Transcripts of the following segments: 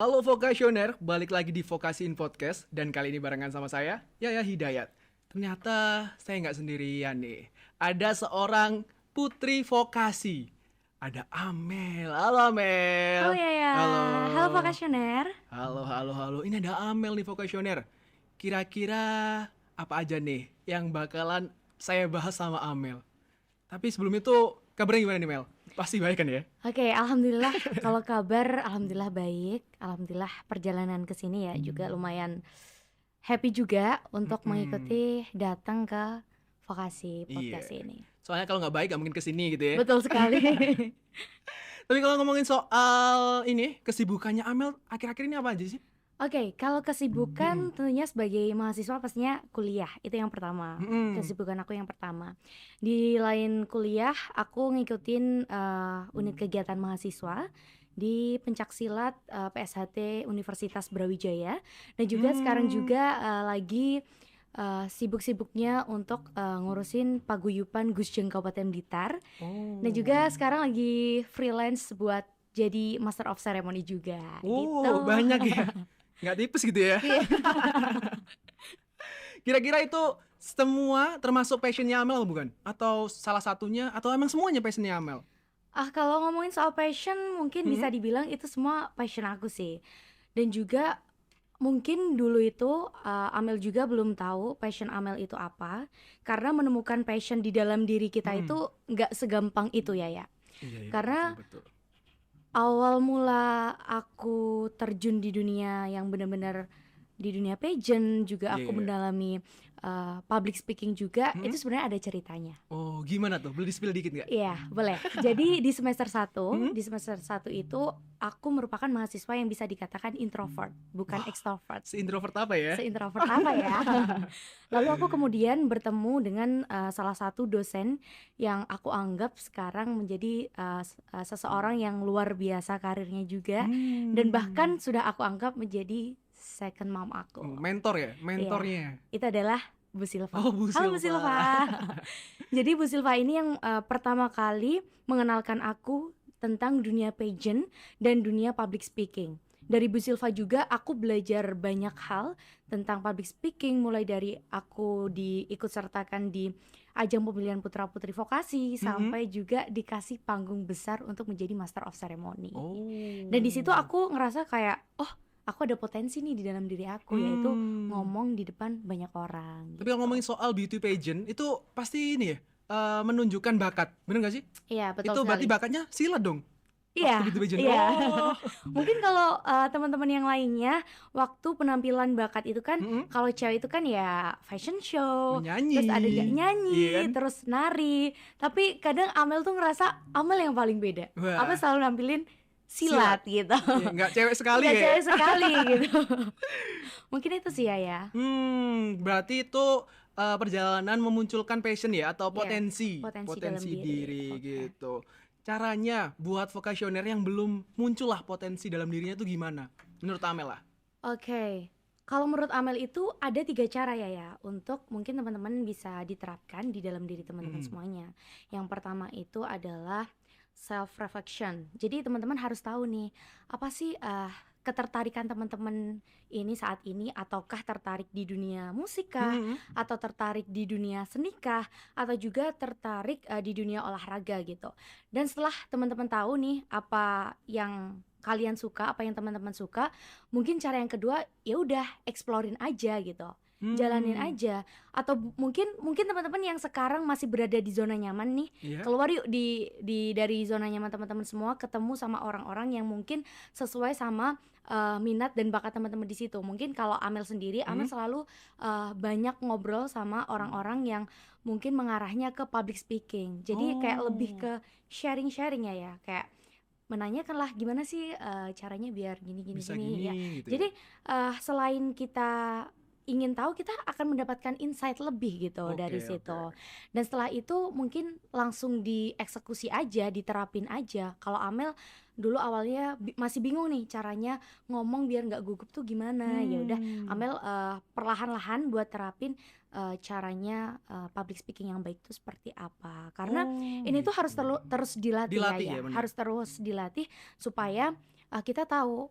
Halo Vokasioner, balik lagi di Vokasiin Podcast. Dan kali ini barengan sama saya, Yaya Hidayat. Ternyata saya nggak sendirian nih. Ada seorang putri vokasi. Ada Amel. Halo Halo Amel. Yaya, Halo. halo Vokasioner. Halo. Ini ada Amel nih Vokasioner. Kira-kira apa aja nih yang bakalan saya bahas sama Amel? Tapi sebelum itu, kabarnya gimana nih Mel? Pasti baik kan ya? Oke, alhamdulillah kalau kabar alhamdulillah baik. Alhamdulillah perjalanan ke sini ya juga lumayan happy juga untuk mengikuti datang ke Vokasi Iya. podcast ini. Soalnya kalau nggak baik nggak mungkin kesini gitu ya. Betul sekali. Tapi kalau ngomongin soal ini kesibukannya Amel akhir-akhir ini apa aja sih? Oke, kalau kesibukan tentunya sebagai mahasiswa pastinya kuliah, itu yang pertama. Mm-mm. Kesibukan aku yang pertama. Di lain kuliah, aku ngikutin unit kegiatan mahasiswa di pencaksilat PSHT Universitas Brawijaya, dan juga sekarang juga lagi sibuk-sibuknya untuk ngurusin paguyuban Gusjeng Kabupaten Blitar, dan juga sekarang lagi freelance buat jadi Master of Ceremony juga gitu. Banyak ya. Nggak tipes gitu ya. Iya. Kira-kira itu semua termasuk passionnya Amel apa bukan? Atau salah satunya atau emang semuanya passionnya Amel? Kalau ngomongin soal passion mungkin bisa dibilang itu semua passion aku sih. Dan juga mungkin dulu itu Amel juga belum tahu passion Amel itu apa, karena menemukan passion di dalam diri kita itu nggak segampang itu ya. Iya, Karena betul. awal mula aku terjun di dunia yang benar-benar di dunia pageant, juga aku Iya. mendalami public speaking juga, itu sebenarnya ada ceritanya. Oh, gimana tuh? Boleh di-spill dikit nggak? Iya, boleh. Jadi di semester 1 itu aku merupakan mahasiswa yang bisa dikatakan introvert, bukan extrovert. Se-introvert apa ya? Seintrovert apa ya? Lalu aku kemudian bertemu dengan salah satu dosen yang aku anggap sekarang menjadi seseorang yang luar biasa karirnya juga, dan bahkan sudah aku anggap menjadi second mom aku. Mentor ya? Mentornya. Iya, itu adalah Bu Silva. Oh, Bu Halo Bu Silva. Silva. Jadi Bu Silva ini yang pertama kali mengenalkan aku tentang dunia pageant dan dunia public speaking. Dari Bu Silva juga aku belajar banyak hal tentang public speaking, mulai dari aku diikut sertakan di ajang pemilihan putra-putri vokasi sampai juga dikasih panggung besar untuk menjadi Master of Ceremony. Oh. Dan di situ aku ngerasa kayak, oh, aku ada potensi nih di dalam diri aku, yaitu ngomong di depan banyak orang. Tapi kalau ngomongin soal beauty pageant itu pasti ini ya, menunjukkan bakat, bener gak sih? Iya, betul Itu sekali. berarti bakatnya silat dong. Iya, Waktu beauty pageant. iya. Oh. Mungkin kalau teman-teman yang lainnya waktu penampilan bakat itu kan, kalau cewek itu kan ya fashion show, Menyanyi. terus ada nyanyi, Iya kan? terus nari. Tapi kadang Amel tuh ngerasa Amel yang paling beda. Wah. Amel selalu nampilin silat gitu. Iya, nggak cewek sekali Nggak ya. cewek sekali gitu. Mungkin itu sih ya. Berarti itu perjalanan memunculkan passion ya atau Iya, potensi potensi dalam diri. diri Oke. gitu. Caranya buat vokasioner yang belum muncul lah potensi dalam dirinya tuh gimana? Menurut Amel lah. Oke, kalau menurut Amel itu ada 3 cara ya untuk mungkin teman-teman bisa diterapkan di dalam diri teman-teman semuanya. Yang pertama itu adalah self reflection. Jadi teman-teman harus tahu nih, apa sih ketertarikan teman-teman ini saat ini, ataukah tertarik di dunia musikah, atau tertarik di dunia senikah, atau juga tertarik di dunia olahraga gitu. Dan setelah teman-teman tahu nih apa yang kalian suka, apa yang teman-teman suka, mungkin cara yang kedua ya udah explorein aja gitu. Jalanin aja. Atau mungkin teman-teman yang sekarang masih berada di zona nyaman nih, Iya. keluar yuk dari zona nyaman teman-teman semua, ketemu sama orang-orang yang mungkin sesuai sama minat dan bakat teman-teman di situ. Mungkin kalau Amel sendiri, Amel selalu banyak ngobrol sama orang-orang yang mungkin mengarahnya ke public speaking. Jadi kayak lebih ke sharing-sharing ya, kayak menanyakanlah gimana sih caranya biar gini Bisa ya. gini gitu ya. Jadi selain kita ingin tahu, kita akan mendapatkan insight lebih gitu dari Oke, situ. oke. Dan setelah itu mungkin langsung dieksekusi aja, diterapin aja. Kalau Amel dulu awalnya masih bingung nih caranya ngomong biar nggak gugup tuh gimana. Ya udah, Amel perlahan-lahan buat terapin caranya public speaking yang baik itu seperti apa. Karena ini tuh harus terus dilatih Dilatih ya. ya, benar. Harus terus dilatih supaya kita tahu,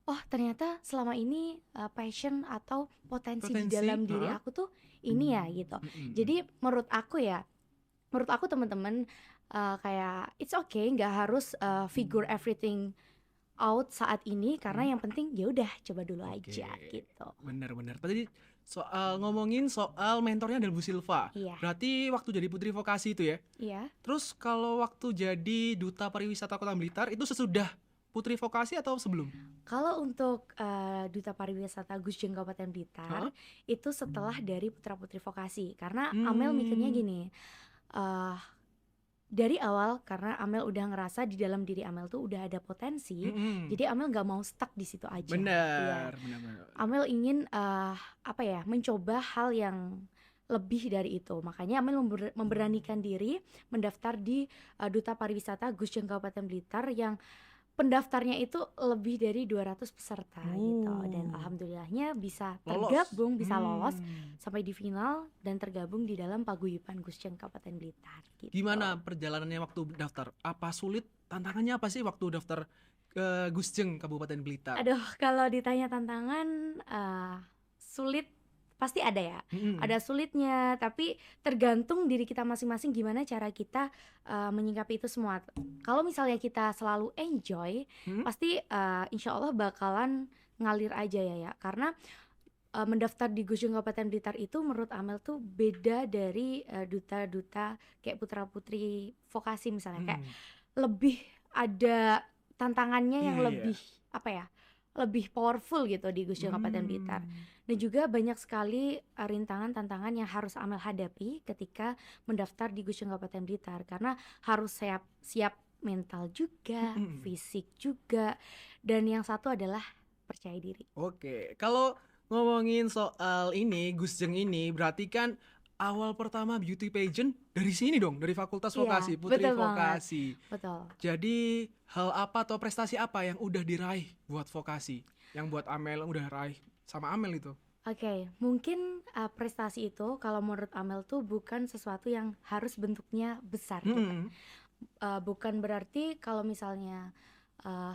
oh ternyata selama ini passion atau potensi di Potensi, dalam diri heeh. aku tuh ini ya gitu. Jadi menurut aku teman-teman kayak it's okay, nggak harus figure everything out saat ini karena yang penting ya udah coba dulu Oke, aja gitu. benar-benar. Tadi ngomongin soal mentornya adalah Bu Silva. Iya, Berarti waktu jadi Putri Vokasi itu ya. iya. Terus kalau waktu jadi Duta Pariwisata Kota Blitar itu sesudah Putri Vokasi atau sebelum? Kalau untuk Duta Pariwisata Gusjeng Kabupaten Blitar Heeh. itu setelah dari Putra Putri Vokasi karena Amel mikirnya Hmm, gini, eh dari awal karena Amel udah ngerasa di dalam diri Amel tuh udah ada potensi, mm-mm. jadi Amel nggak mau stuck di situ aja. Iya, Benar, benar. Amel ingin apa ya, mencoba hal yang lebih dari itu. Makanya Amel memberanikan diri mendaftar di Duta Pariwisata Gusjeng Kabupaten Blitar yang pendaftarnya itu lebih dari 200 peserta gitu. Dan Oh, alhamdulillahnya bisa lolos. tergabung, bisa lolos sampai di final dan tergabung di dalam paguyuban Gusjeng Kabupaten Blitar gitu. Gimana perjalanannya waktu daftar? Apa sulit? Tantangannya apa sih waktu daftar ke Gusjeng Kabupaten Blitar? Aduh, kalau ditanya tantangan sulit pasti ada ya. Mm-mm. Ada sulitnya, tapi tergantung diri kita masing-masing gimana cara kita menyikapi itu semua. Kalau misalnya kita selalu enjoy, Hmm? pasti insya Allah bakalan ngalir aja ya. Karena mendaftar di Gusjeng Kabupaten Blitar itu menurut Amel tuh beda dari duta-duta kayak putra-putri vokasi misalnya. Kayak Mm. lebih ada tantangannya Iya, yang iya. lebih apa ya, lebih powerful gitu di Gusjeng Kabupaten Blitar. Dan juga banyak sekali rintangan tantangan yang harus Amel hadapi ketika mendaftar di Gusjeng Kabupaten Blitar karena harus siap mental juga, Mm-mm. fisik juga, dan yang satu adalah percaya diri. Oke, kalau ngomongin soal ini, Gusjeng ini, berarti kan awal pertama beauty pageant dari sini dong, dari Fakultas Iya, Vokasi, Putri betul banget, Vokasi. betul. Jadi hal apa atau prestasi apa yang udah diraih buat Vokasi? Yang buat Amel udah raih sama Amel itu? Oke, mungkin prestasi itu kalau menurut Amel tuh bukan sesuatu yang harus bentuknya besar gitu. Mm-mm. Bukan berarti kalau misalnya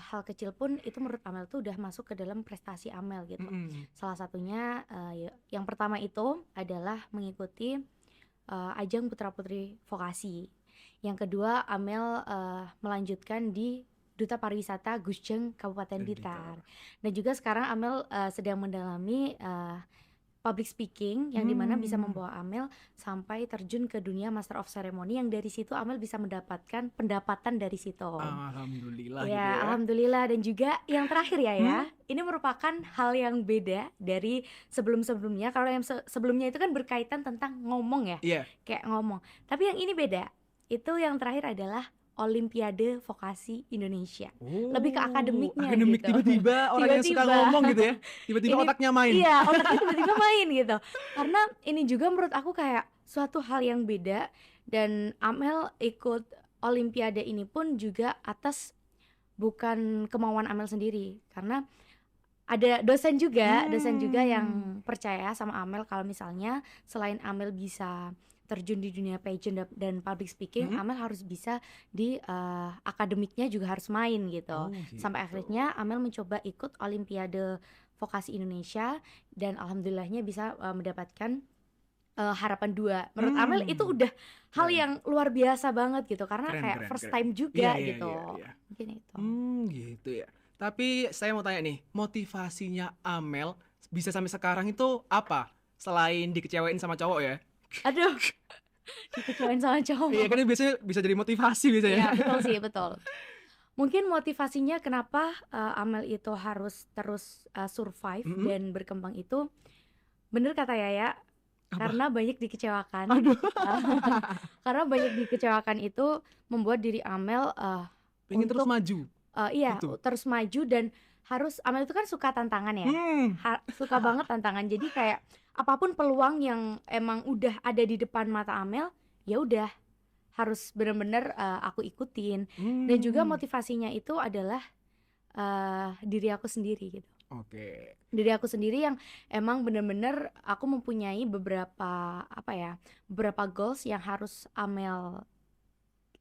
hal kecil pun itu menurut Amel tuh udah masuk ke dalam prestasi Amel gitu. Mm-mm. Salah satunya yang pertama itu adalah mengikuti ajang Putra Putri Vokasi. Yang kedua Amel melanjutkan di Duta Pariwisata Gusjeng Kabupaten Dan Blitar. Dan juga sekarang Amel sedang mendalami public speaking yang dimana bisa membawa Amel sampai terjun ke dunia Master of Ceremony yang dari situ Amel bisa mendapatkan pendapatan dari situ. Alhamdulillah gitu Ya, ya. alhamdulillah. Dan juga yang terakhir ya, Hmm? ini merupakan hal yang beda dari sebelum-sebelumnya. Kalau yang sebelumnya itu kan berkaitan tentang ngomong ya, Iya. kayak ngomong. Tapi yang ini beda. Itu yang terakhir adalah Olimpiade Vokasi Indonesia. Lebih ke Oh, akademiknya akademik gitu. tiba-tiba orang yang suka Tiba-tiba. ngomong gitu ya. Tiba-tiba Ini otaknya main. iya, otaknya tiba-tiba main gitu. Karena ini juga menurut aku kayak suatu hal yang beda, dan Amel ikut Olimpiade ini pun juga atas bukan kemauan Amel sendiri, karena ada dosen juga yang percaya sama Amel kalau misalnya selain Amel bisa terjun di dunia pageant dan public speaking, Hmm? Amel harus bisa di akademiknya juga harus main gitu. Oh, Sampai gitu. akhirnya Amel mencoba ikut Olimpiade Vokasi Indonesia dan alhamdulillahnya bisa mendapatkan harapan 2. Menurut Amel itu udah hal Keren. yang luar biasa banget gitu karena Keren, kayak keren, first keren. time juga Iya, gitu. iya, iya. Mungkin itu. Gitu ya. Tapi saya mau tanya nih, motivasinya Amel bisa sampai sekarang itu apa? Selain dikecewain sama cowok ya? Aduh, dikecewain sama cowok. Iya kan ini biasanya bisa jadi motivasi biasanya. Iya, betul sih, betul. Mungkin motivasinya kenapa Amel itu harus terus survive Mm-mm. dan berkembang itu bener kata Yaya, Apa? karena banyak dikecewakan. Aduh, Karena banyak dikecewakan itu membuat diri Amel pengen terus untuk maju. iya, Gitu. terus maju dan harus Amel itu kan suka tantangan ya. Suka banget tantangan. Jadi kayak apapun peluang yang emang udah ada di depan mata Amel, ya udah harus bener-bener aku ikutin. Dan juga motivasinya itu adalah diri aku sendiri gitu. Oke. Diri aku sendiri yang emang bener-bener aku mempunyai beberapa beberapa goals yang harus Amel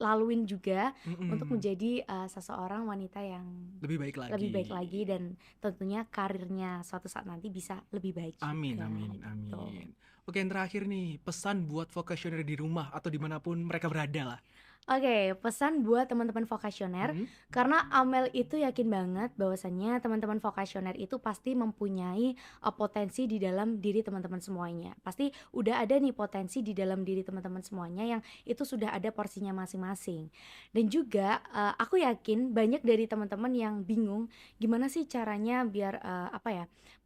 laluin juga untuk Mm-mm. menjadi seseorang wanita yang Lebih baik lagi. lebih baik lagi, dan tentunya karirnya suatu saat nanti bisa lebih baik Amin, juga amin, gitu. amin. Oke, yang terakhir nih, pesan buat vocationer di rumah atau dimanapun mereka berada lah. Oke, pesan buat teman-teman vokasioner, Mm-mm. karena Amel itu yakin banget bahwasannya teman-teman vokasioner itu pasti mempunyai potensi di dalam diri teman-teman semuanya. Pasti udah ada nih potensi di dalam diri teman-teman semuanya yang itu sudah ada porsinya masing-masing. Dan juga aku yakin banyak dari teman-teman yang bingung gimana sih caranya biar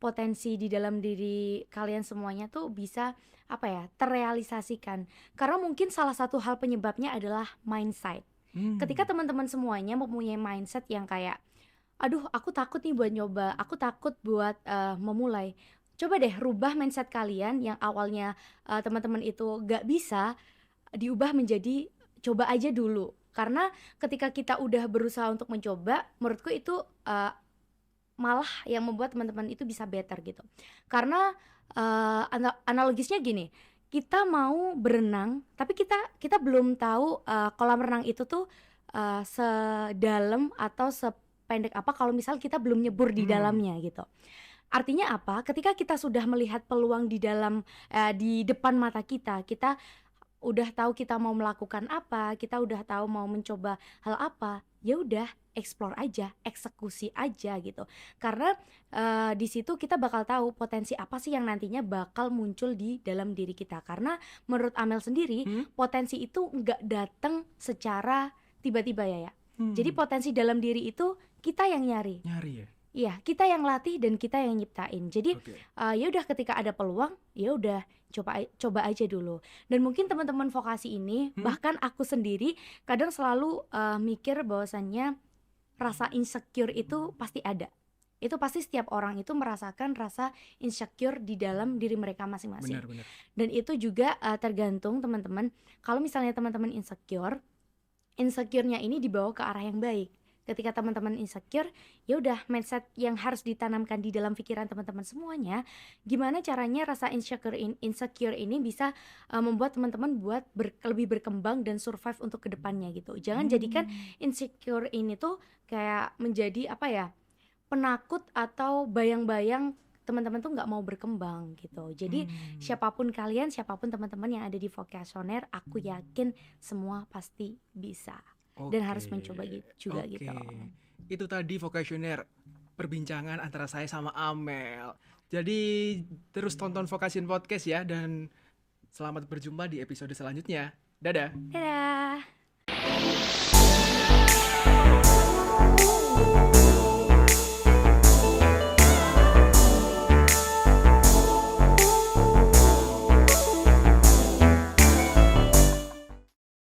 potensi di dalam diri kalian semuanya tuh bisa terrealisasikan. Karena mungkin salah satu hal penyebabnya adalah mindset. Ketika teman-teman semuanya mempunyai mindset yang kayak, aduh aku takut nih buat nyoba, aku takut buat memulai. Coba deh rubah mindset kalian yang awalnya teman-teman itu gak bisa, diubah menjadi coba aja dulu. Karena ketika kita udah berusaha untuk mencoba, menurutku itu malah yang membuat teman-teman itu bisa better gitu. Karena analogisnya gini, kita mau berenang tapi kita belum tahu kolam renang itu tuh sedalam atau sependek apa kalau misal kita belum nyebur di dalamnya gitu. Artinya apa? Ketika kita sudah melihat peluang di dalam di depan mata kita udah tahu kita mau melakukan apa, kita udah tahu mau mencoba hal apa, ya udah explore aja, eksekusi aja gitu. Karena di situ kita bakal tahu potensi apa sih yang nantinya bakal muncul di dalam diri kita. Karena menurut Amel sendiri, potensi itu nggak datang secara tiba-tiba ya. Jadi potensi dalam diri itu kita yang nyari. Nyari ya. Iya, kita yang latih dan kita yang nyiptain. Jadi Oke. ya udah ketika ada peluang, ya udah coba aja dulu. Dan mungkin teman-teman vokasi ini, bahkan aku sendiri kadang selalu mikir bahwasannya rasa insecure itu pasti ada. Itu pasti setiap orang itu merasakan rasa insecure di dalam diri mereka masing-masing. Benar. Dan itu juga tergantung teman-teman. Kalau misalnya teman-teman insecure-nya ini dibawa ke arah yang baik. Ketika teman-teman insecure, ya udah mindset yang harus ditanamkan di dalam pikiran teman-teman semuanya. Gimana caranya rasa insecure ini bisa membuat teman-teman buat lebih berkembang dan survive untuk kedepannya gitu. Jangan jadikan insecure ini tuh kayak menjadi penakut atau bayang-bayang teman-teman tuh nggak mau berkembang gitu. Jadi siapapun kalian, siapapun teman-teman yang ada di vokasioner, aku yakin semua pasti bisa. Dan harus mencoba juga gitu. Itu tadi vocationer, perbincangan antara saya sama Amel. Jadi terus tonton Vocation Podcast ya, dan selamat berjumpa di episode selanjutnya. Dadah. Dadah.